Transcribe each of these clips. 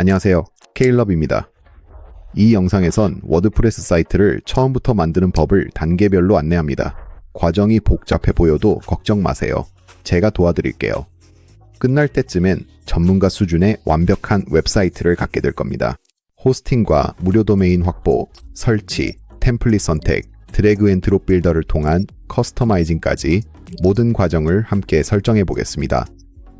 안녕하세요. 케일럽입니다. 이 영상에선 워드프레스 사이트를 처음부터 만드는 법을 단계별로 안내합니다. 과정이 복잡해 보여도 걱정 마세요. 제가 도와드릴게요. 끝날 때쯤엔 전문가 수준의 완벽한 웹사이트를 갖게 될 겁니다. 호스팅과 무료 도메인 확보, 설치, 템플릿 선택, 드래그 앤 드롭 빌더를 통한 커스터마이징까지 모든 과정을 함께 설정해 보겠습니다.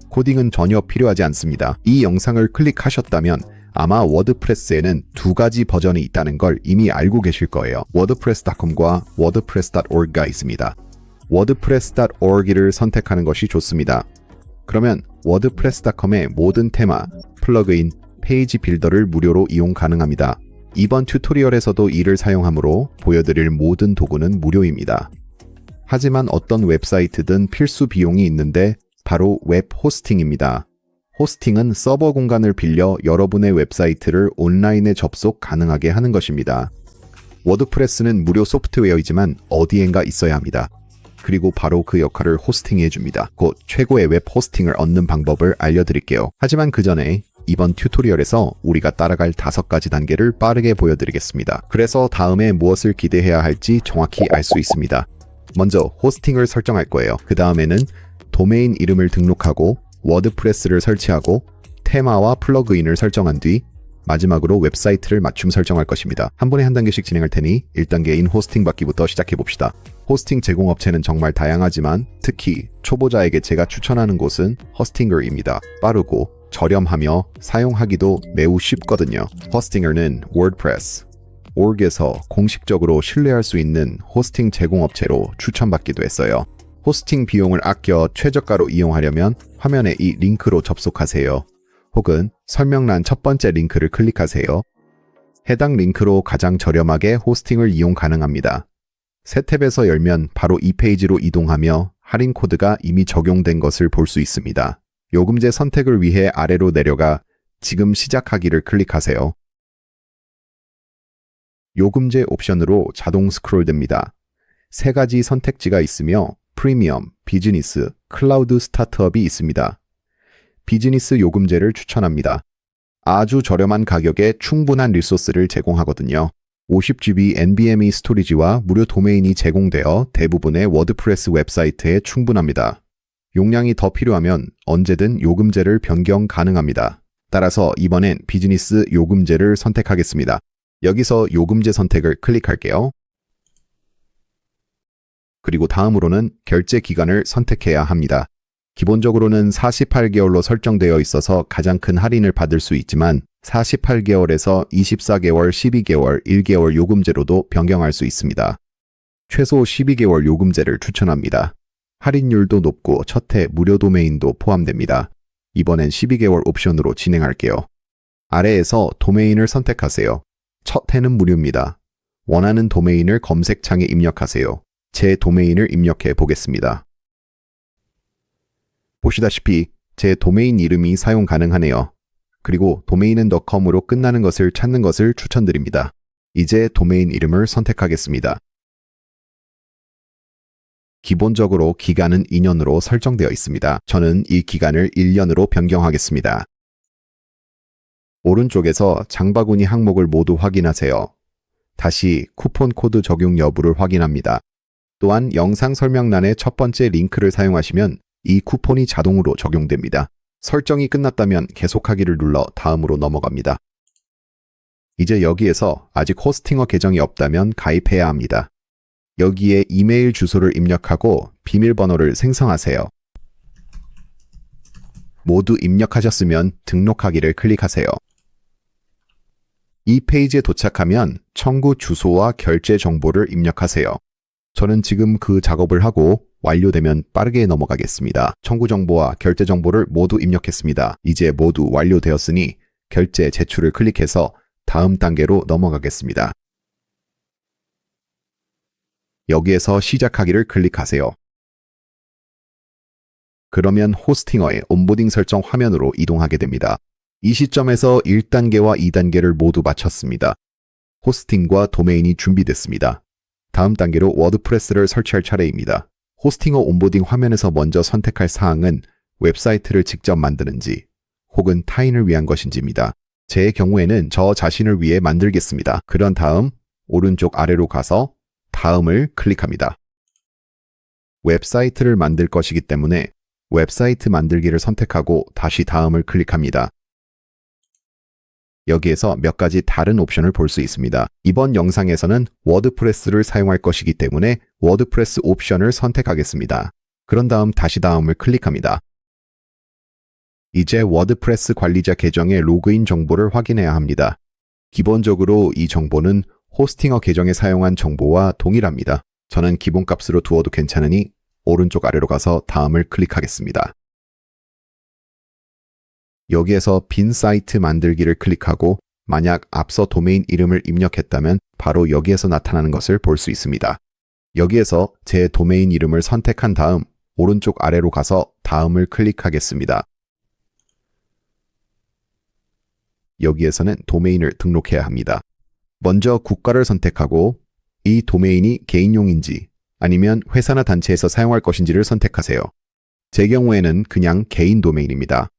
코딩은 전혀 필요하지 않습니다. 이 영상을 클릭하셨다면 아마 워드프레스에는 두 가지 버전이 있다는 걸 이미 알고 계실 거예요. wordpress.com과 wordpress.org가 있습니다. wordpress.org를 선택하는 것이 좋습니다. 그러면 wordpress.com의 모든 테마, 플러그인, 페이지 빌더를 무료로 이용 가능합니다. 이번 튜토리얼에서도 이를 사용하므로 보여드릴 모든 도구는 무료입니다. 하지만 어떤 웹사이트든 필수 비용이 있는데 바로 웹 호스팅입니다. 호스팅은 서버 공간을 빌려 여러분의 웹사이트를 온라인에 접속 가능하게 하는 것입니다. 워드프레스는 무료 소프트웨어이지만 어디엔가 있어야 합니다. 그리고 바로 그 역할을 호스팅이 해줍니다. 곧 최고의 웹 호스팅을 얻는 방법을 알려드릴게요. 하지만 그 전에 이번 튜토리얼에서 우리가 따라갈 5가지 단계를 빠르게 보여드리겠습니다. 그래서 다음에 무엇을 기대해야 할지 정확히 알 수 있습니다. 먼저 호스팅을 설정할 거예요. 그 다음에는 도메인 이름을 등록하고 워드프레스를 설치하고 테마와 플러그인을 설정한 뒤 마지막으로 웹사이트를 맞춤 설정할 것입니다. 한 번에 한 단계씩 진행할 테니 1단계인 호스팅 받기부터 시작해 봅시다. 호스팅 제공업체는 정말 다양하지만 특히 초보자에게 제가 추천하는 곳은 허스팅어입니다. 빠르고 저렴하며 사용하기도 매우 쉽거든요. 허스팅어는 워드프레스, org에서 공식적으로 신뢰할 수 있는 호스팅 제공업체로 추천받기도 했어요. 호스팅 비용을 아껴 최저가로 이용하려면 화면에 이 링크로 접속하세요. 혹은 설명란 첫 번째 링크를 클릭하세요. 해당 링크로 가장 저렴하게 호스팅을 이용 가능합니다. 새 탭에서 열면 바로 이 페이지로 이동하며 할인 코드가 이미 적용된 것을 볼 수 있습니다. 요금제 선택을 위해 아래로 내려가 지금 시작하기를 클릭하세요. 요금제 옵션으로 자동 스크롤됩니다. 3가지 선택지가 있으며 프리미엄, 비즈니스, 클라우드 스타트업이 있습니다. 비즈니스 요금제를 추천합니다. 아주 저렴한 가격에 충분한 리소스를 제공하거든요. 50GB NVMe 스토리지와 무료 도메인이 제공되어 대부분의 워드프레스 웹사이트에 충분합니다. 용량이 더 필요하면 언제든 요금제를 변경 가능합니다. 따라서 이번엔 비즈니스 요금제를 선택하겠습니다. 여기서 요금제 선택을 클릭할게요. 그리고 다음으로는 결제 기간을 선택해야 합니다. 기본적으로는 48개월로 설정되어 있어서 가장 큰 할인을 받을 수 있지만 48개월에서 24개월, 12개월, 1개월 요금제로도 변경할 수 있습니다. 최소 12개월 요금제를 추천합니다. 할인율도 높고 첫 해 무료 도메인도 포함됩니다. 이번엔 12개월 옵션으로 진행할게요. 아래에서 도메인을 선택하세요. 첫 해는 무료입니다. 원하는 도메인을 검색창에 입력하세요. 제 도메인을 입력해 보겠습니다. 보시다시피 제 도메인 이름이 사용 가능하네요. 그리고 도메인은 .com으로 끝나는 것을 찾는 것을 추천드립니다. 이제 도메인 이름을 선택하겠습니다. 기본적으로 기간은 2년으로 설정되어 있습니다. 저는 이 기간을 1년으로 변경하겠습니다. 오른쪽에서 장바구니 항목을 모두 확인하세요. 다시 쿠폰 코드 적용 여부를 확인합니다. 또한 영상 설명란의 첫 번째 링크를 사용하시면 이 쿠폰이 자동으로 적용됩니다. 설정이 끝났다면 계속하기를 눌러 다음으로 넘어갑니다. 이제 여기에서 아직 호스팅어 계정이 없다면 가입해야 합니다. 여기에 이메일 주소를 입력하고 비밀번호를 생성하세요. 모두 입력하셨으면 등록하기를 클릭하세요. 이 페이지에 도착하면 청구 주소와 결제 정보를 입력하세요. 저는 지금 그 작업을 하고 완료되면 빠르게 넘어가겠습니다. 청구 정보와 결제 정보를 모두 입력했습니다. 이제 모두 완료되었으니 결제 제출을 클릭해서 다음 단계로 넘어가겠습니다. 여기에서 시작하기를 클릭하세요. 그러면 호스팅어의 온보딩 설정 화면으로 이동하게 됩니다. 이 시점에서 1단계와 2단계를 모두 마쳤습니다. 호스팅과 도메인이 준비됐습니다. 다음 단계로 워드프레스를 설치할 차례입니다. 호스팅어 온보딩 화면에서 먼저 선택할 사항은 웹사이트를 직접 만드는지 혹은 타인을 위한 것인지입니다. 제 경우에는 저 자신을 위해 만들겠습니다. 그런 다음 오른쪽 아래로 가서 다음을 클릭합니다. 웹사이트를 만들 것이기 때문에 웹사이트 만들기를 선택하고 다시 다음을 클릭합니다. 여기에서 몇 가지 다른 옵션을 볼 수 있습니다. 이번 영상에서는 워드프레스를 사용할 것이기 때문에 워드프레스 옵션을 선택하겠습니다. 그런 다음 다시 다음을 클릭합니다. 이제 워드프레스 관리자 계정의 로그인 정보를 확인해야 합니다. 기본적으로 이 정보는 호스팅어 계정에 사용한 정보와 동일합니다. 저는 기본값으로 두어도 괜찮으니 오른쪽 아래로 가서 다음을 클릭하겠습니다. 여기에서 빈 사이트 만들기를 클릭하고 만약 앞서 도메인 이름을 입력했다면 바로 여기에서 나타나는 것을 볼 수 있습니다. 여기에서 제 도메인 이름을 선택한 다음 오른쪽 아래로 가서 다음을 클릭하겠습니다. 여기에서는 도메인을 등록해야 합니다. 먼저 국가를 선택하고 이 도메인이 개인용인지 아니면 회사나 단체에서 사용할 것인지를 선택하세요. 제 경우에는 그냥 개인 도메인입니다.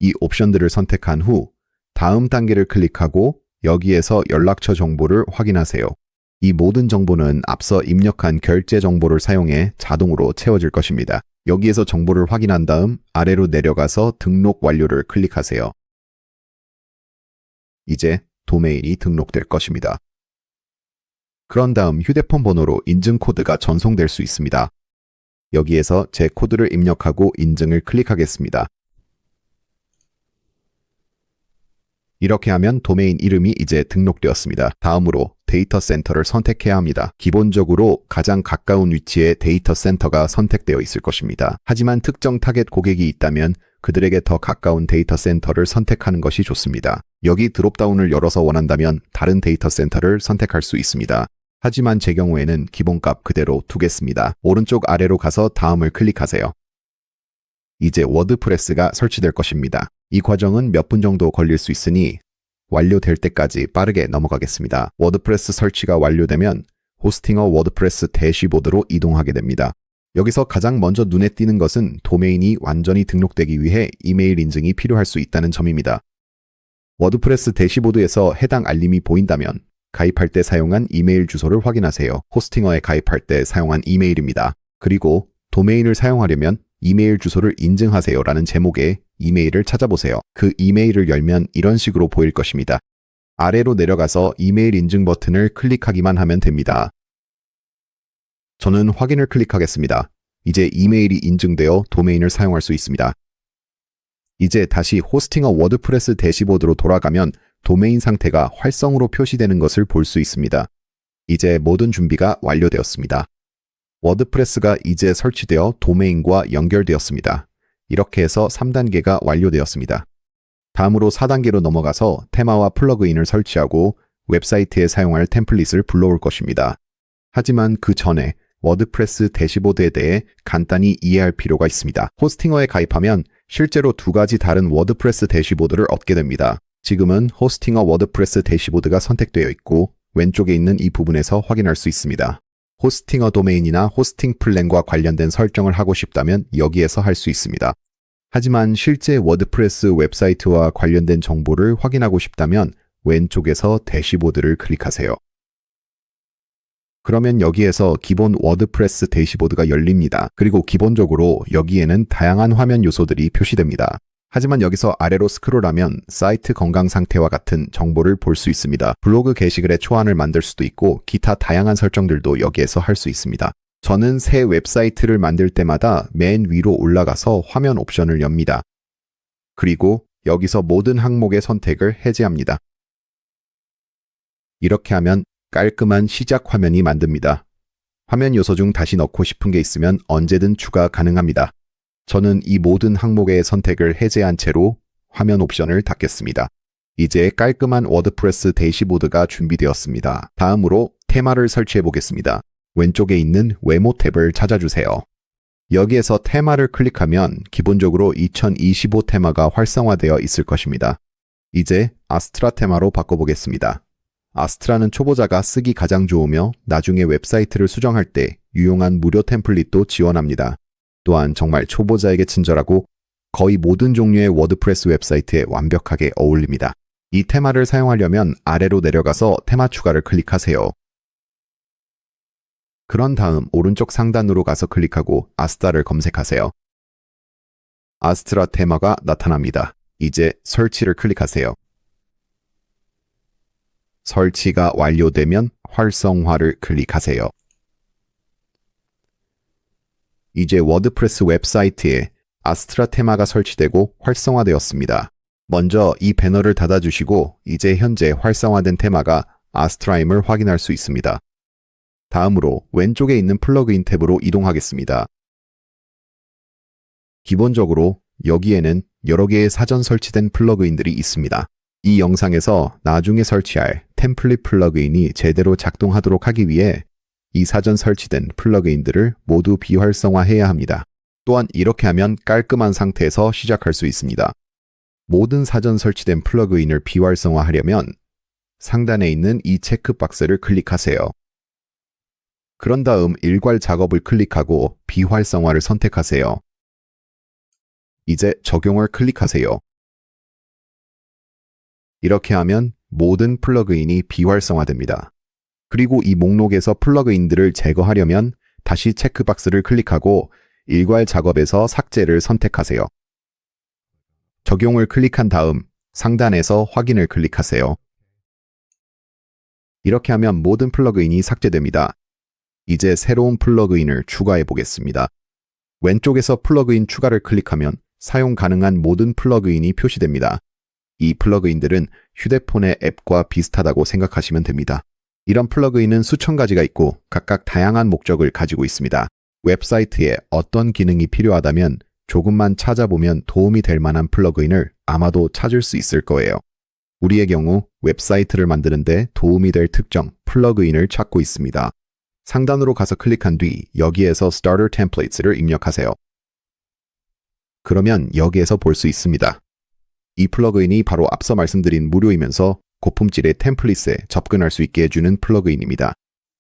이 옵션들을 선택한 후 다음 단계를 클릭하고 여기에서 연락처 정보를 확인하세요. 이 모든 정보는 앞서 입력한 결제 정보를 사용해 자동으로 채워질 것입니다. 여기에서 정보를 확인한 다음 아래로 내려가서 등록 완료를 클릭하세요. 이제 도메인이 등록될 것입니다. 그런 다음 휴대폰 번호로 인증 코드가 전송될 수 있습니다. 여기에서 제 코드를 입력하고 인증을 클릭하겠습니다. 이렇게 하면 도메인 이름이 이제 등록되었습니다. 다음으로 데이터 센터를 선택해야 합니다. 기본적으로 가장 가까운 위치에 데이터 센터가 선택되어 있을 것입니다. 하지만 특정 타겟 고객이 있다면 그들에게 더 가까운 데이터 센터를 선택하는 것이 좋습니다. 여기 드롭다운을 열어서 원한다면 다른 데이터 센터를 선택할 수 있습니다. 하지만 제 경우에는 기본값 그대로 두겠습니다. 오른쪽 아래로 가서 다음을 클릭하세요. 이제 워드프레스가 설치될 것입니다. 이 과정은 몇 분 정도 걸릴 수 있으니 완료될 때까지 빠르게 넘어가겠습니다. 워드프레스 설치가 완료되면 호스팅어 워드프레스 대시보드로 이동하게 됩니다. 여기서 가장 먼저 눈에 띄는 것은 도메인이 완전히 등록되기 위해 이메일 인증이 필요할 수 있다는 점입니다. 워드프레스 대시보드에서 해당 알림이 보인다면 가입할 때 사용한 이메일 주소를 확인하세요. 호스팅어에 가입할 때 사용한 이메일입니다. 그리고 도메인을 사용하려면 이메일 주소를 인증하세요 라는 제목의 이메일을 찾아보세요. 그 이메일을 열면 이런 식으로 보일 것입니다. 아래로 내려가서 이메일 인증 버튼을 클릭하기만 하면 됩니다. 저는 확인을 클릭하겠습니다. 이제 이메일이 인증되어 도메인을 사용할 수 있습니다. 이제 다시 호스팅어 워드프레스 대시보드로 돌아가면 도메인 상태가 활성으로 표시되는 것을 볼 수 있습니다. 이제 모든 준비가 완료되었습니다. 워드프레스가 이제 설치되어 도메인과 연결되었습니다. 이렇게 해서 3단계가 완료되었습니다. 다음으로 4단계로 넘어가서 테마와 플러그인을 설치하고 웹사이트에 사용할 템플릿을 불러올 것입니다. 하지만 그 전에 워드프레스 대시보드에 대해 간단히 이해할 필요가 있습니다. 호스팅어에 가입하면 실제로 두 가지 다른 워드프레스 대시보드를 얻게 됩니다. 지금은 호스팅어 워드프레스 대시보드가 선택되어 있고 왼쪽에 있는 이 부분에서 확인할 수 있습니다. 호스팅어 도메인이나 호스팅 플랜과 관련된 설정을 하고 싶다면 여기에서 할 수 있습니다. 하지만 실제 워드프레스 웹사이트와 관련된 정보를 확인하고 싶다면 왼쪽에서 대시보드를 클릭하세요. 그러면 여기에서 기본 워드프레스 대시보드가 열립니다. 그리고 기본적으로 여기에는 다양한 화면 요소들이 표시됩니다. 하지만 여기서 아래로 스크롤하면 사이트 건강 상태와 같은 정보를 볼 수 있습니다. 블로그 게시글에 초안을 만들 수도 있고 기타 다양한 설정들도 여기에서 할 수 있습니다. 저는 새 웹사이트를 만들 때마다 맨 위로 올라가서 화면 옵션을 엽니다. 그리고 여기서 모든 항목의 선택을 해제합니다. 이렇게 하면 깔끔한 시작 화면이 만듭니다. 화면 요소 중 다시 넣고 싶은 게 있으면 언제든 추가 가능합니다. 저는 이 모든 항목의 선택을 해제한 채로 화면 옵션을 닫겠습니다. 이제 깔끔한 워드프레스 대시보드가 준비되었습니다. 다음으로 테마를 설치해 보겠습니다. 왼쪽에 있는 외모 탭을 찾아주세요. 여기에서 테마를 클릭하면 기본적으로 2025 테마가 활성화되어 있을 것입니다. 이제 아스트라 테마로 바꿔보겠습니다. 아스트라는 초보자가 쓰기 가장 좋으며 나중에 웹사이트를 수정할 때 유용한 무료 템플릿도 지원합니다. 또한 정말 초보자에게 친절하고 거의 모든 종류의 워드프레스 웹사이트에 완벽하게 어울립니다. 이 테마를 사용하려면 아래로 내려가서 테마 추가를 클릭하세요. 그런 다음 오른쪽 상단으로 가서 클릭하고 아스트라를 검색하세요. 아스트라 테마가 나타납니다. 이제 설치를 클릭하세요. 설치가 완료되면 활성화를 클릭하세요. 이제 워드프레스 웹사이트에 아스트라 테마가 설치되고 활성화되었습니다. 먼저 이 배너를 닫아주시고 이제 현재 활성화된 테마가 아스트라임을 확인할 수 있습니다. 다음으로 왼쪽에 있는 플러그인 탭으로 이동하겠습니다. 기본적으로 여기에는 여러 개의 사전 설치된 플러그인들이 있습니다. 이 영상에서 나중에 설치할 템플릿 플러그인이 제대로 작동하도록 하기 위해 이 사전 설치된 플러그인들을 모두 비활성화해야 합니다. 또한 이렇게 하면 깔끔한 상태에서 시작할 수 있습니다. 모든 사전 설치된 플러그인을 비활성화하려면 상단에 있는 이 체크박스를 클릭하세요. 그런 다음 일괄 작업을 클릭하고 비활성화를 선택하세요. 이제 적용을 클릭하세요. 이렇게 하면 모든 플러그인이 비활성화됩니다. 그리고 이 목록에서 플러그인들을 제거하려면 다시 체크박스를 클릭하고 일괄 작업에서 삭제를 선택하세요. 적용을 클릭한 다음 상단에서 확인을 클릭하세요. 이렇게 하면 모든 플러그인이 삭제됩니다. 이제 새로운 플러그인을 추가해 보겠습니다. 왼쪽에서 플러그인 추가를 클릭하면 사용 가능한 모든 플러그인이 표시됩니다. 이 플러그인들은 휴대폰의 앱과 비슷하다고 생각하시면 됩니다. 이런 플러그인은 수천 가지가 있고 각각 다양한 목적을 가지고 있습니다. 웹사이트에 어떤 기능이 필요하다면 조금만 찾아보면 도움이 될 만한 플러그인을 아마도 찾을 수 있을 거예요. 우리의 경우 웹사이트를 만드는데 도움이 될 특정 플러그인을 찾고 있습니다. 상단으로 가서 클릭한 뒤 여기에서 Starter Templates를 입력하세요. 그러면 여기에서 볼 수 있습니다. 이 플러그인이 바로 앞서 말씀드린 무료이면서 고품질의 템플릿에 접근할 수 있게 해주는 플러그인입니다.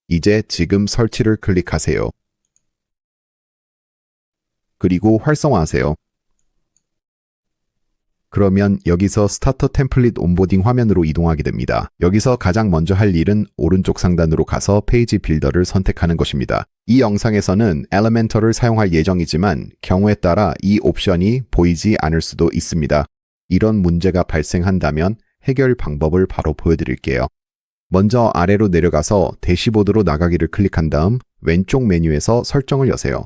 이제 지금 설치를 클릭하세요. 그리고 활성화하세요. 그러면 여기서 스타터 템플릿 온보딩 화면으로 이동하게 됩니다. 여기서 가장 먼저 할 일은 오른쪽 상단으로 가서 페이지 빌더를 선택하는 것입니다. 이 영상에서는 엘리멘터를 사용할 예정이지만 경우에 따라 이 옵션이 보이지 않을 수도 있습니다. 이런 문제가 발생한다면 해결 방법을 바로 보여드릴게요. 먼저 아래로 내려가서 대시보드로 나가기를 클릭한 다음 왼쪽 메뉴에서 설정을 여세요.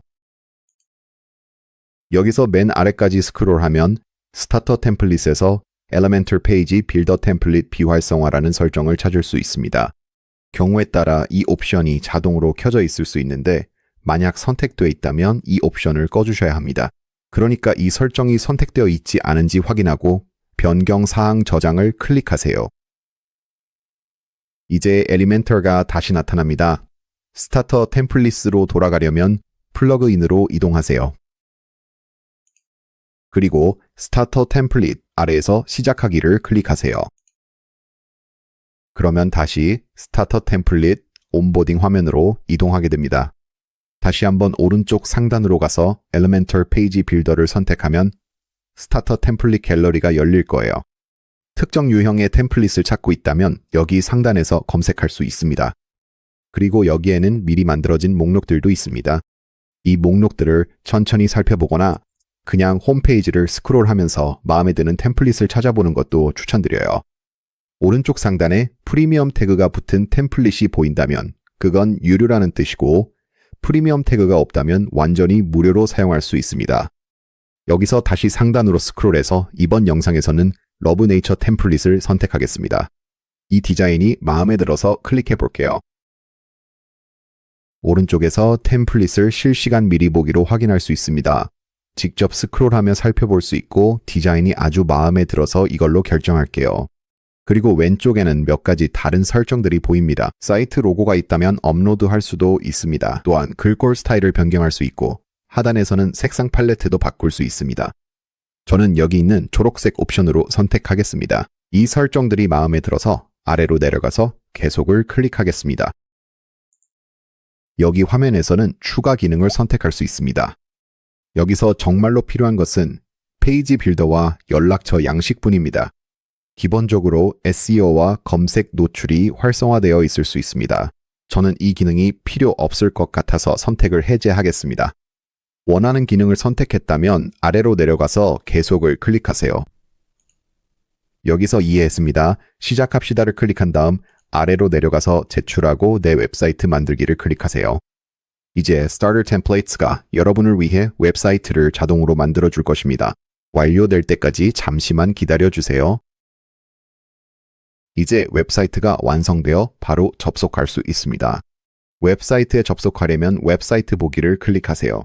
여기서 맨 아래까지 스크롤하면 스타터 템플릿에서 Elementor 페이지 빌더 템플릿 비활성화라는 설정을 찾을 수 있습니다. 경우에 따라 이 옵션이 자동으로 켜져 있을 수 있는데 만약 선택되어 있다면 이 옵션을 꺼주셔야 합니다. 그러니까 이 설정이 선택되어 있지 않은지 확인하고 변경 사항 저장을 클릭하세요. 이제 엘리멘터가 다시 나타납니다. 스타터 템플릿으로 돌아가려면 플러그인으로 이동하세요. 그리고 스타터 템플릿 아래에서 시작하기를 클릭하세요. 그러면 다시 스타터 템플릿 온보딩 화면으로 이동하게 됩니다. 다시 한번 오른쪽 상단으로 가서 Elementor 페이지 빌더를 선택하면 스타터 템플릿 갤러리가 열릴 거예요. 특정 유형의 템플릿을 찾고 있다면 여기 상단에서 검색할 수 있습니다. 그리고 여기에는 미리 만들어진 목록들도 있습니다. 이 목록들을 천천히 살펴보거나 그냥 홈페이지를 스크롤하면서 마음에 드는 템플릿을 찾아보는 것도 추천드려요. 오른쪽 상단에 프리미엄 태그가 붙은 템플릿이 보인다면 그건 유료라는 뜻이고 프리미엄 태그가 없다면 완전히 무료로 사용할 수 있습니다. 여기서 다시 상단으로 스크롤해서 이번 영상에서는 러브 네이처 템플릿을 선택하겠습니다. 이 디자인이 마음에 들어서 클릭해 볼게요. 오른쪽에서 템플릿을 실시간 미리 보기로 확인할 수 있습니다. 직접 스크롤하며 살펴볼 수 있고 디자인이 아주 마음에 들어서 이걸로 결정할게요. 그리고 왼쪽에는 몇 가지 다른 설정들이 보입니다. 사이트 로고가 있다면 업로드할 수도 있습니다. 또한 글꼴 스타일을 변경할 수 있고 하단에서는 색상 팔레트도 바꿀 수 있습니다. 저는 여기 있는 초록색 옵션으로 선택하겠습니다. 이 설정들이 마음에 들어서 아래로 내려가서 계속을 클릭하겠습니다. 여기 화면에서는 추가 기능을 선택할 수 있습니다. 여기서 정말로 필요한 것은 페이지 빌더와 연락처 양식뿐입니다. 기본적으로 SEO와 검색 노출이 활성화되어 있을 수 있습니다. 저는 이 기능이 필요 없을 것 같아서 선택을 해제하겠습니다. 원하는 기능을 선택했다면 아래로 내려가서 계속을 클릭하세요. 여기서 이해했습니다. 시작합시다를 클릭한 다음 아래로 내려가서 제출하고 내 웹사이트 만들기를 클릭하세요. 이제 Starter Templates가 여러분을 위해 웹사이트를 자동으로 만들어 줄 것입니다. 완료될 때까지 잠시만 기다려 주세요. 이제 웹사이트가 완성되어 바로 접속할 수 있습니다. 웹사이트에 접속하려면 웹사이트 보기를 클릭하세요.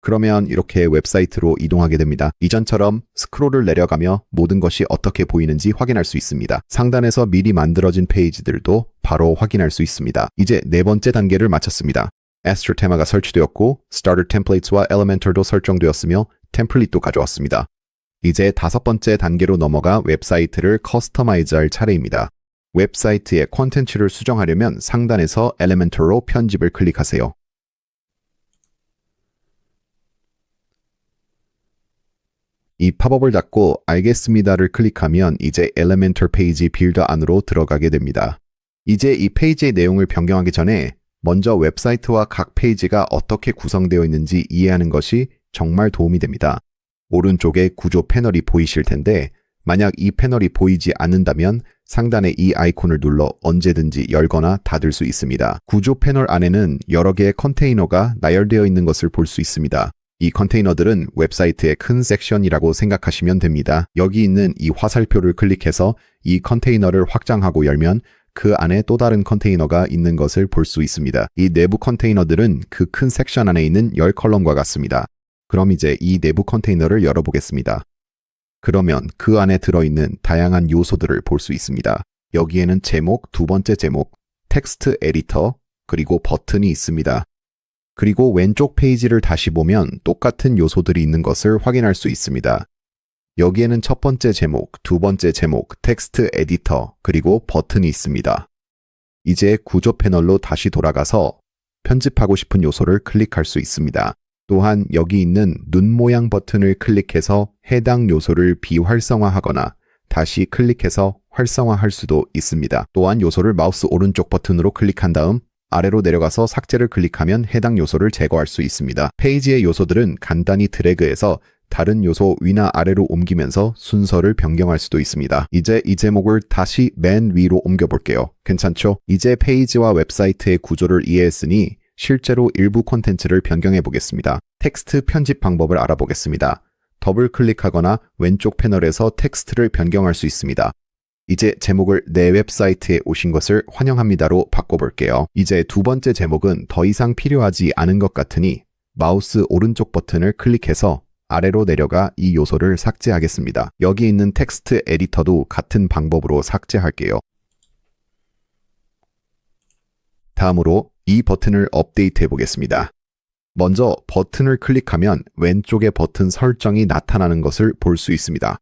그러면 이렇게 웹사이트로 이동하게 됩니다. 이전처럼 스크롤을 내려가며 모든 것이 어떻게 보이는지 확인할 수 있습니다. 상단에서 미리 만들어진 페이지들도 바로 확인할 수 있습니다. 이제 네 번째 단계를 마쳤습니다. Astro 테마가 설치되었고 Starter Templates와 Elementor도 설정되었으며 템플릿도 가져왔습니다. 이제 다섯 번째 단계로 넘어가 웹사이트를 커스터마이즈할 차례입니다. 웹사이트의 콘텐츠를 수정하려면 상단에서 Elementor로 편집을 클릭하세요. 이 팝업을 닫고 알겠습니다를 클릭하면 이제 Elementor 페이지 빌더 안으로 들어가게 됩니다. 이제 이 페이지의 내용을 변경하기 전에 먼저 웹사이트와 각 페이지가 어떻게 구성되어 있는지 이해하는 것이 정말 도움이 됩니다. 오른쪽에 구조 패널이 보이실 텐데 만약 이 패널이 보이지 않는다면 상단의 이 아이콘을 눌러 언제든지 열거나 닫을 수 있습니다. 구조 패널 안에는 여러 개의 컨테이너가 나열되어 있는 것을 볼 수 있습니다. 이 컨테이너들은 웹사이트의 큰 섹션이라고 생각하시면 됩니다. 여기 있는 이 화살표를 클릭해서 이 컨테이너를 확장하고 열면 그 안에 또 다른 컨테이너가 있는 것을 볼 수 있습니다. 이 내부 컨테이너들은 그 큰 섹션 안에 있는 10컬럼과 같습니다. 그럼 이제 이 내부 컨테이너를 열어보겠습니다. 그러면 그 안에 들어있는 다양한 요소들을 볼 수 있습니다. 여기에는 제목, 두 번째 제목, 텍스트 에디터, 그리고 버튼이 있습니다. 그리고 왼쪽 페이지를 다시 보면 똑같은 요소들이 있는 것을 확인할 수 있습니다. 여기에는 첫 번째 제목, 두 번째 제목, 텍스트 에디터, 그리고 버튼이 있습니다. 이제 구조 패널로 다시 돌아가서 편집하고 싶은 요소를 클릭할 수 있습니다. 또한 여기 있는 눈 모양 버튼을 클릭해서 해당 요소를 비활성화하거나 다시 클릭해서 활성화할 수도 있습니다. 또한 요소를 마우스 오른쪽 버튼으로 클릭한 다음 아래로 내려가서 삭제를 클릭하면 해당 요소를 제거할 수 있습니다. 페이지의 요소들은 간단히 드래그해서 다른 요소 위나 아래로 옮기면서 순서를 변경할 수도 있습니다. 이제 이 제목을 다시 맨 위로 옮겨볼게요. 괜찮죠? 이제 페이지와 웹사이트의 구조를 이해했으니 실제로 일부 콘텐츠를 변경해 보겠습니다. 텍스트 편집 방법을 알아보겠습니다. 더블 클릭하거나 왼쪽 패널에서 텍스트를 변경할 수 있습니다. 이제 제목을 내 웹사이트에 오신 것을 환영합니다로 바꿔볼게요. 이제 두 번째 제목은 더 이상 필요하지 않은 것 같으니 마우스 오른쪽 버튼을 클릭해서 아래로 내려가 이 요소를 삭제하겠습니다. 여기 있는 텍스트 에디터도 같은 방법으로 삭제할게요. 다음으로 이 버튼을 업데이트해 보겠습니다. 먼저 버튼을 클릭하면 왼쪽에 버튼 설정이 나타나는 것을 볼 수 있습니다.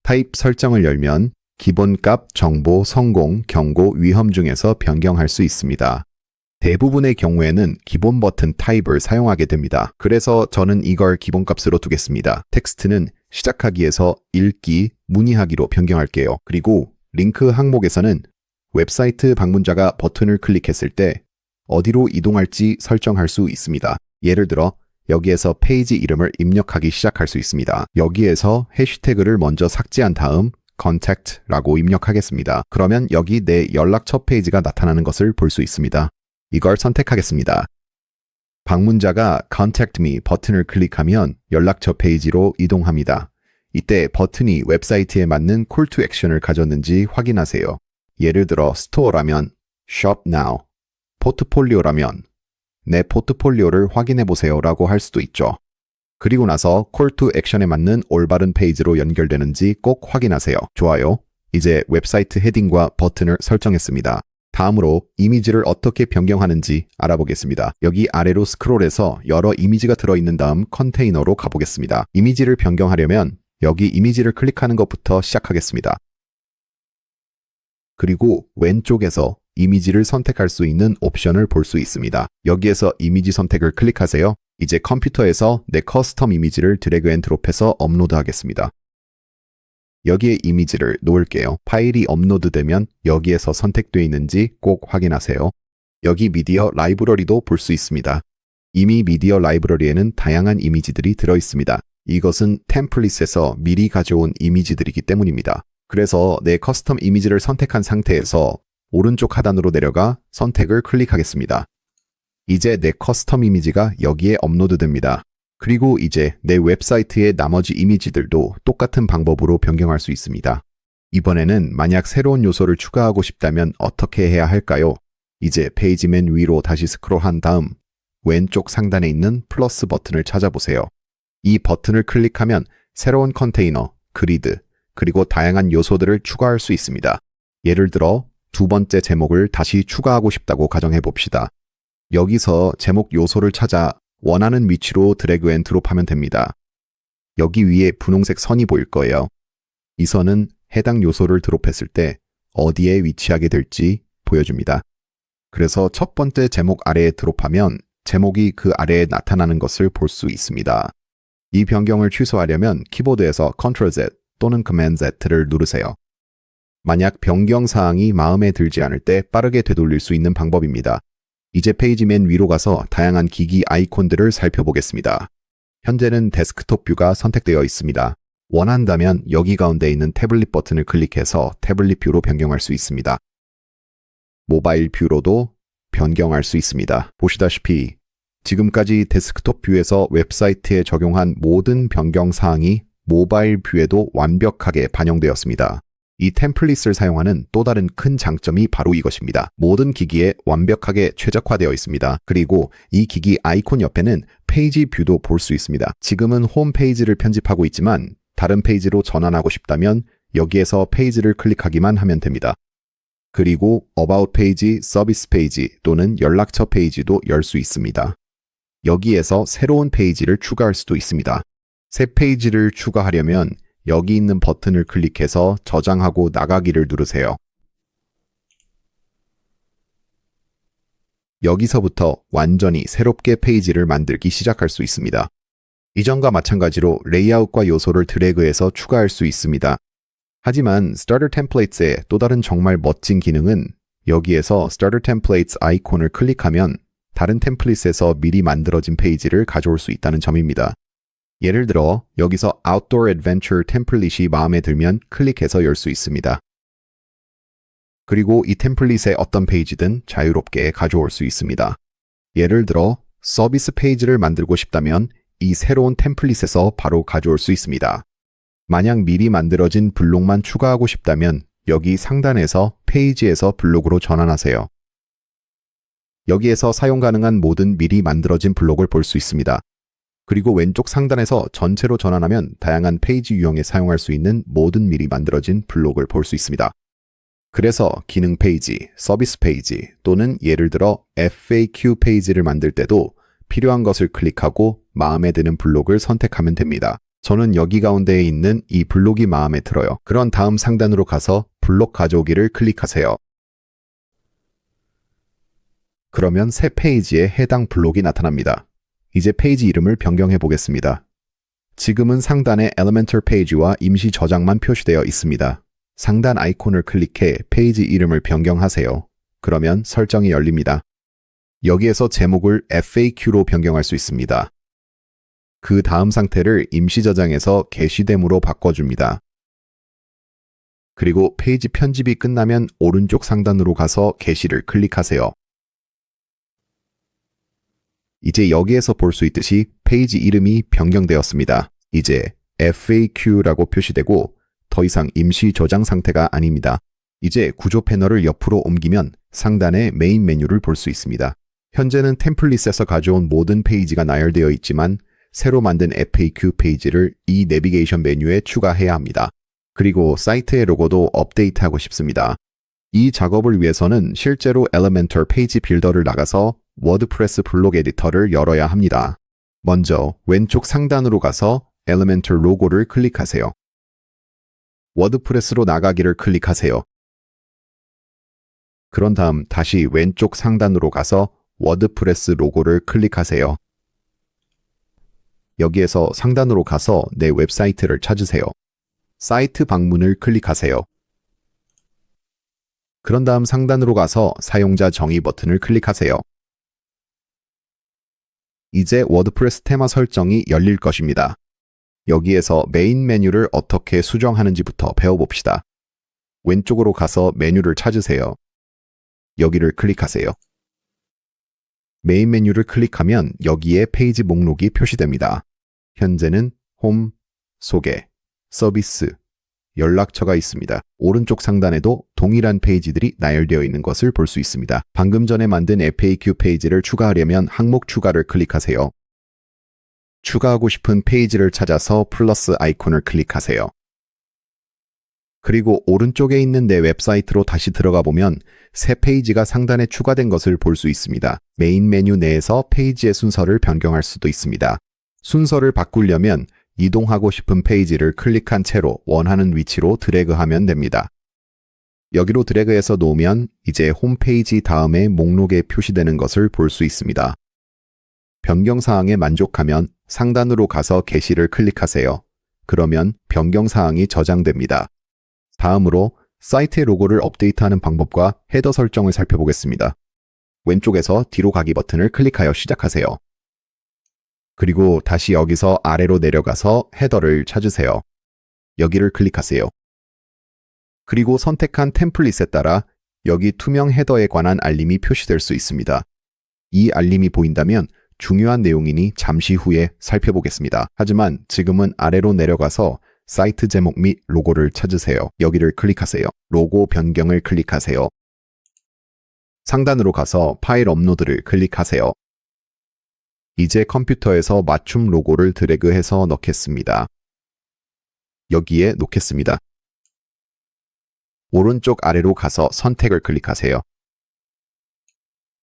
타입 설정을 열면 기본값, 정보, 성공, 경고, 위험 중에서 변경할 수 있습니다. 대부분의 경우에는 기본 버튼 타입을 사용하게 됩니다. 그래서 저는 이걸 기본값으로 두겠습니다. 텍스트는 시작하기에서 읽기, 문의하기로 변경할게요. 그리고 링크 항목에서는 웹사이트 방문자가 버튼을 클릭했을 때 어디로 이동할지 설정할 수 있습니다. 예를 들어 여기에서 페이지 이름을 입력하기 시작할 수 있습니다. 여기에서 해시태그를 먼저 삭제한 다음 contact라고 입력하겠습니다. 그러면 여기 내 연락처 페이지가 나타나는 것을 볼 수 있습니다. 이걸 선택하겠습니다. 방문자가 contact me 버튼을 클릭하면 연락처 페이지로 이동합니다. 이때 버튼이 웹사이트에 맞는 call to action을 가졌는지 확인하세요. 예를 들어 스토어라면 shop now, 포트폴리오라면 내 포트폴리오를 확인해 보세요 라고 할 수도 있죠. 그리고 나서 call to action에 맞는 올바른 페이지로 연결되는지 꼭 확인하세요. 좋아요. 이제 웹사이트 헤딩과 버튼을 설정했습니다. 다음으로 이미지를 어떻게 변경하는지 알아보겠습니다. 여기 아래로 스크롤해서 여러 이미지가 들어있는 다음 컨테이너로 가보겠습니다. 이미지를 변경하려면 여기 이미지를 클릭하는 것부터 시작하겠습니다. 그리고 왼쪽에서 이미지를 선택할 수 있는 옵션을 볼 수 있습니다. 여기에서 이미지 선택을 클릭하세요. 이제 컴퓨터에서 내 커스텀 이미지를 드래그 앤 드롭해서 업로드 하겠습니다. 여기에 이미지를 놓을게요. 파일이 업로드되면 여기에서 선택되어 있는지 꼭 확인하세요. 여기 미디어 라이브러리도 볼 수 있습니다. 이미 미디어 라이브러리에는 다양한 이미지들이 들어있습니다. 이것은 템플릿에서 미리 가져온 이미지들이기 때문입니다. 그래서 내 커스텀 이미지를 선택한 상태에서 오른쪽 하단으로 내려가 선택을 클릭하겠습니다. 이제 내 커스텀 이미지가 여기에 업로드됩니다. 그리고 이제 내 웹사이트의 나머지 이미지들도 똑같은 방법으로 변경할 수 있습니다. 이번에는 만약 새로운 요소를 추가하고 싶다면 어떻게 해야 할까요? 이제 페이지 맨 위로 다시 스크롤한 다음 왼쪽 상단에 있는 플러스 버튼을 찾아보세요. 이 버튼을 클릭하면 새로운 컨테이너, 그리드, 그리고 다양한 요소들을 추가할 수 있습니다. 예를 들어 두 번째 제목을 다시 추가하고 싶다고 가정해 봅시다. 여기서 제목 요소를 찾아 원하는 위치로 드래그 앤 드롭하면 됩니다. 여기 위에 분홍색 선이 보일 거예요. 이 선은 해당 요소를 드롭했을 때 어디에 위치하게 될지 보여줍니다. 그래서 첫 번째 제목 아래에 드롭하면 제목이 그 아래에 나타나는 것을 볼 수 있습니다. 이 변경을 취소하려면 키보드에서 Ctrl+Z 또는 Command+Z를 누르세요. 만약 변경 사항이 마음에 들지 않을 때 빠르게 되돌릴 수 있는 방법입니다. 이제 페이지 맨 위로 가서 다양한 기기 아이콘들을 살펴보겠습니다. 현재는 데스크톱 뷰가 선택되어 있습니다. 원한다면 여기 가운데 있는 태블릿 버튼을 클릭해서 태블릿 뷰로 변경할 수 있습니다. 모바일 뷰로도 변경할 수 있습니다. 보시다시피 지금까지 데스크톱 뷰에서 웹사이트에 적용한 모든 변경 사항이 모바일 뷰에도 완벽하게 반영되었습니다. 이 템플릿을 사용하는 또 다른 큰 장점이 바로 이것입니다. 모든 기기에 완벽하게 최적화되어 있습니다. 그리고 이 기기 아이콘 옆에는 페이지 뷰도 볼 수 있습니다. 지금은 홈페이지를 편집하고 있지만 다른 페이지로 전환하고 싶다면 여기에서 페이지를 클릭하기만 하면 됩니다. 그리고 About 페이지, 서비스 페이지 또는 연락처 페이지도 열 수 있습니다. 여기에서 새로운 페이지를 추가할 수도 있습니다. 새 페이지를 추가하려면 여기 있는 버튼을 클릭해서 저장하고 나가기를 누르세요. 여기서부터 완전히 새롭게 페이지를 만들기 시작할 수 있습니다. 이전과 마찬가지로 레이아웃과 요소를 드래그해서 추가할 수 있습니다. 하지만 Starter Templates의 또 다른 정말 멋진 기능은 여기에서 Starter Templates 아이콘을 클릭하면 다른 템플릿에서 미리 만들어진 페이지를 가져올 수 있다는 점입니다. 예를 들어 여기서 Outdoor Adventure 템플릿이 마음에 들면 클릭해서 열 수 있습니다. 그리고 이 템플릿의 어떤 페이지든 자유롭게 가져올 수 있습니다. 예를 들어 서비스 페이지를 만들고 싶다면 이 새로운 템플릿에서 바로 가져올 수 있습니다. 만약 미리 만들어진 블록만 추가하고 싶다면 여기 상단에서 페이지에서 블록으로 전환하세요. 여기에서 사용 가능한 모든 미리 만들어진 블록을 볼 수 있습니다. 그리고 왼쪽 상단에서 전체로 전환하면 다양한 페이지 유형에 사용할 수 있는 모든 미리 만들어진 블록을 볼 수 있습니다. 그래서 기능 페이지, 서비스 페이지 또는 예를 들어 FAQ 페이지를 만들 때도 필요한 것을 클릭하고 마음에 드는 블록을 선택하면 됩니다. 저는 여기 가운데에 있는 이 블록이 마음에 들어요. 그런 다음 상단으로 가서 블록 가져오기를 클릭하세요. 그러면 새 페이지에 해당 블록이 나타납니다. 이제 페이지 이름을 변경해 보겠습니다. 지금은 상단에 Elementor 페이지와 임시 저장만 표시되어 있습니다. 상단 아이콘을 클릭해 페이지 이름을 변경하세요. 그러면 설정이 열립니다. 여기에서 제목을 FAQ로 변경할 수 있습니다. 그 다음 상태를 임시 저장해서 게시됨으로 바꿔줍니다. 그리고 페이지 편집이 끝나면 오른쪽 상단으로 가서 게시를 클릭하세요. 이제 여기에서 볼 수 있듯이 페이지 이름이 변경되었습니다. 이제 FAQ라고 표시되고 더 이상 임시 저장 상태가 아닙니다. 이제 구조 패널을 옆으로 옮기면 상단에 메인 메뉴를 볼 수 있습니다. 현재는 템플릿에서 가져온 모든 페이지가 나열되어 있지만 새로 만든 FAQ 페이지를 이 내비게이션 메뉴에 추가해야 합니다. 그리고 사이트의 로고도 업데이트하고 싶습니다. 이 작업을 위해서는 실제로 Elementor 페이지 빌더를 나가서 워드프레스 블록 에디터를 열어야 합니다. 먼저 왼쪽 상단으로 가서 Elementor 로고를 클릭하세요. 워드프레스로 나가기를 클릭하세요. 그런 다음 다시 왼쪽 상단으로 가서 워드프레스 로고를 클릭하세요. 여기에서 상단으로 가서 내 웹사이트를 찾으세요. 사이트 방문을 클릭하세요. 그런 다음 상단으로 가서 사용자 정의 버튼을 클릭하세요. 이제 워드프레스 테마 설정이 열릴 것입니다. 여기에서 메인 메뉴를 어떻게 수정하는지부터 배워봅시다. 왼쪽으로 가서 메뉴를 찾으세요. 여기를 클릭하세요. 메인 메뉴를 클릭하면 여기에 페이지 목록이 표시됩니다. 현재는 홈, 소개, 서비스, 연락처가 있습니다. 오른쪽 상단에도 동일한 페이지들이 나열되어 있는 것을 볼 수 있습니다. 방금 전에 만든 FAQ 페이지를 추가하려면 항목 추가를 클릭하세요. 추가하고 싶은 페이지를 찾아서 플러스 아이콘을 클릭하세요. 그리고 오른쪽에 있는 내 웹사이트로 다시 들어가 보면 새 페이지가 상단에 추가된 것을 볼 수 있습니다. 메인 메뉴 내에서 페이지의 순서를 변경할 수도 있습니다. 순서를 바꾸려면 이동하고 싶은 페이지를 클릭한 채로 원하는 위치로 드래그하면 됩니다. 여기로 드래그해서 놓으면 이제 홈페이지 다음에 목록에 표시되는 것을 볼 수 있습니다. 변경사항에 만족하면 상단으로 가서 게시를 클릭하세요. 그러면 변경사항이 저장됩니다. 다음으로 사이트의 로고를 업데이트하는 방법과 헤더 설정을 살펴보겠습니다. 왼쪽에서 뒤로 가기 버튼을 클릭하여 시작하세요. 그리고 다시 여기서 아래로 내려가서 헤더를 찾으세요. 여기를 클릭하세요. 그리고 선택한 템플릿에 따라 여기 투명 헤더에 관한 알림이 표시될 수 있습니다. 이 알림이 보인다면 중요한 내용이니 잠시 후에 살펴보겠습니다. 하지만 지금은 아래로 내려가서 사이트 제목 및 로고를 찾으세요. 여기를 클릭하세요. 로고 변경을 클릭하세요. 상단으로 가서 파일 업로드를 클릭하세요. 이제 컴퓨터에서 맞춤 로고를 드래그해서 넣겠습니다. 여기에 놓겠습니다. 오른쪽 아래로 가서 선택을 클릭하세요.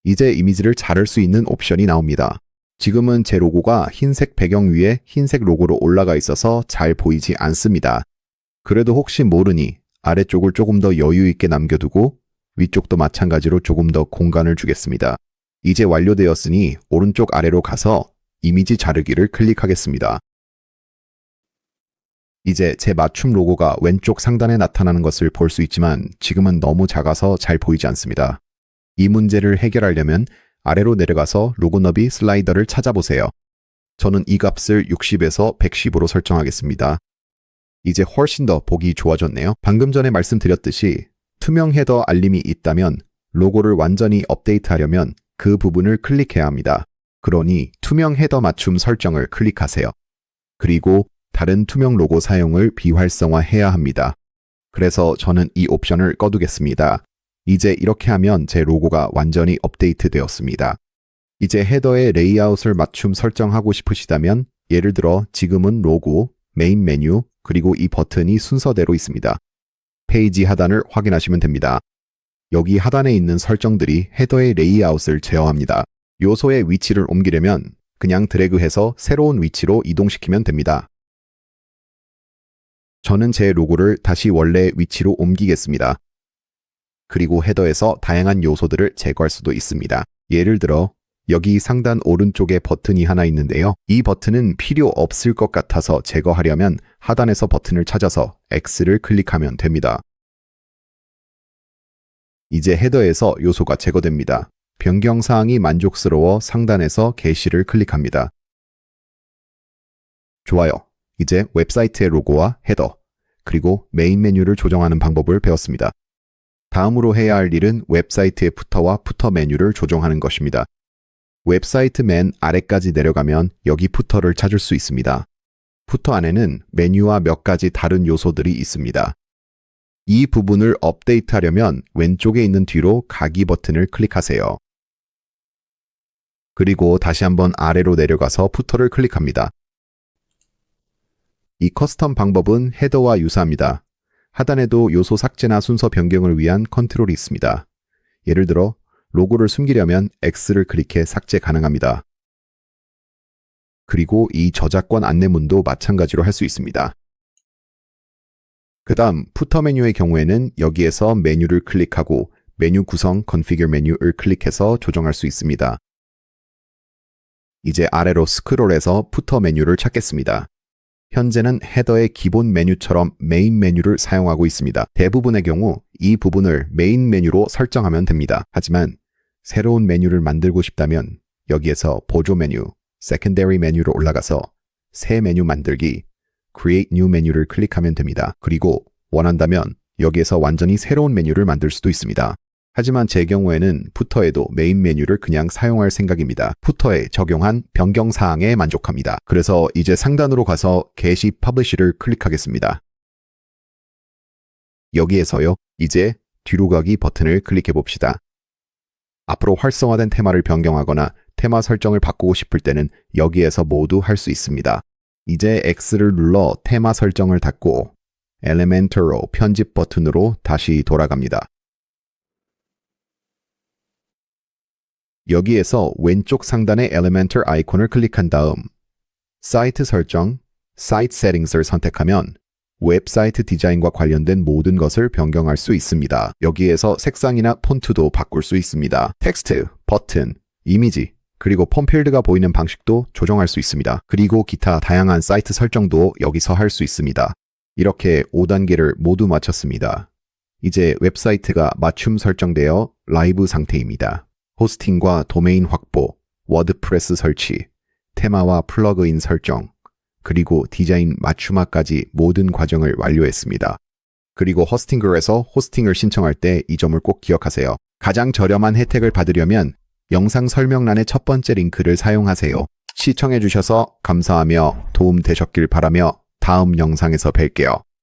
이제 이미지를 자를 수 있는 옵션이 나옵니다. 지금은 제 로고가 흰색 배경 위에 흰색 로고로 올라가 있어서 잘 보이지 않습니다. 그래도 혹시 모르니 아래쪽을 조금 더 여유 있게 남겨두고 위쪽도 마찬가지로 조금 더 공간을 주겠습니다. 이제 완료되었으니 오른쪽 아래로 가서 이미지 자르기를 클릭하겠습니다. 이제 제 맞춤 로고가 왼쪽 상단에 나타나는 것을 볼 수 있지만 지금은 너무 작아서 잘 보이지 않습니다. 이 문제를 해결하려면 아래로 내려가서 로고 너비 슬라이더를 찾아보세요. 저는 이 값을 60에서 110으로 설정하겠습니다. 이제 훨씬 더 보기 좋아졌네요. 방금 전에 말씀드렸듯이 투명 헤더 알림이 있다면 로고를 완전히 업데이트하려면 그 부분을 클릭해야 합니다. 그러니 투명 헤더 맞춤 설정을 클릭하세요. 그리고 다른 투명 로고 사용을 비활성화해야 합니다. 그래서 저는 이 옵션을 꺼두겠습니다. 이제 이렇게 하면 제 로고가 완전히 업데이트 되었습니다. 이제 헤더의 레이아웃을 맞춤 설정하고 싶으시다면 예를 들어 지금은 로고, 메인 메뉴, 그리고 이 버튼이 순서대로 있습니다. 페이지 하단을 확인하시면 됩니다. 여기 하단에 있는 설정들이 헤더의 레이아웃을 제어합니다. 요소의 위치를 옮기려면 그냥 드래그해서 새로운 위치로 이동시키면 됩니다. 저는 제 로고를 다시 원래 위치로 옮기겠습니다. 그리고 헤더에서 다양한 요소들을 제거할 수도 있습니다. 예를 들어 여기 상단 오른쪽에 버튼이 하나 있는데요. 이 버튼은 필요 없을 것 같아서 제거하려면 하단에서 버튼을 찾아서 X를 클릭하면 됩니다. 이제 헤더에서 요소가 제거됩니다. 변경사항이 만족스러워 상단에서 게시를 클릭합니다. 좋아요. 이제 웹사이트의 로고와 헤더, 그리고 메인 메뉴를 조정하는 방법을 배웠습니다. 다음으로 해야 할 일은 웹사이트의 푸터와 푸터 메뉴를 조정하는 것입니다. 웹사이트 맨 아래까지 내려가면 여기 푸터를 찾을 수 있습니다. 푸터 안에는 메뉴와 몇 가지 다른 요소들이 있습니다. 이 부분을 업데이트하려면 왼쪽에 있는 뒤로 가기 버튼을 클릭하세요. 그리고 다시 한번 아래로 내려가서 푸터를 클릭합니다. 이 커스텀 방법은 헤더와 유사합니다. 하단에도 요소 삭제나 순서 변경을 위한 컨트롤이 있습니다. 예를 들어 로고를 숨기려면 X를 클릭해 삭제 가능합니다. 그리고 이 저작권 안내문도 마찬가지로 할 수 있습니다. 그 다음 푸터 메뉴의 경우에는 여기에서 메뉴를 클릭하고 메뉴 구성 Configure 메뉴를 클릭해서 조정할 수 있습니다. 이제 아래로 스크롤해서 푸터 메뉴를 찾겠습니다. 현재는 헤더의 기본 메뉴처럼 메인 메뉴를 사용하고 있습니다. 대부분의 경우 이 부분을 메인 메뉴로 설정하면 됩니다. 하지만 새로운 메뉴를 만들고 싶다면 여기에서 보조 메뉴, secondary 메뉴로 올라가서 새 메뉴 만들기, create new 메뉴를 클릭하면 됩니다. 그리고 원한다면 여기에서 완전히 새로운 메뉴를 만들 수도 있습니다. 하지만 제 경우에는 푸터에도 메인 메뉴를 그냥 사용할 생각입니다. 푸터에 적용한 변경사항에 만족합니다. 그래서 이제 상단으로 가서 게시 퍼블리시를 클릭하겠습니다. 여기에서요, 이제 뒤로 가기 버튼을 클릭해 봅시다. 앞으로 활성화된 테마를 변경하거나 테마 설정을 바꾸고 싶을 때는 여기에서 모두 할 수 있습니다. 이제 X를 눌러 테마 설정을 닫고 엘리멘터로 편집 버튼으로 다시 돌아갑니다. 여기에서 왼쪽 상단의 엘리멘터 아이콘을 클릭한 다음 사이트 설정, 사이트 세팅스를 선택하면 웹사이트 디자인과 관련된 모든 것을 변경할 수 있습니다. 여기에서 색상이나 폰트도 바꿀 수 있습니다. 텍스트, 버튼, 이미지, 그리고 폼필드가 보이는 방식도 조정할 수 있습니다. 그리고 기타 다양한 사이트 설정도 여기서 할 수 있습니다. 이렇게 5단계를 모두 마쳤습니다. 이제 웹사이트가 맞춤 설정되어 라이브 상태입니다. 호스팅과 도메인 확보, 워드프레스 설치, 테마와 플러그인 설정, 그리고 디자인 맞춤화까지 모든 과정을 완료했습니다. 그리고 호스팅글에서 호스팅을 신청할 때 이 점을 꼭 기억하세요. 가장 저렴한 혜택을 받으려면 영상 설명란의 첫 번째 링크를 사용하세요. 시청해주셔서 감사하며 도움 되셨길 바라며 다음 영상에서 뵐게요.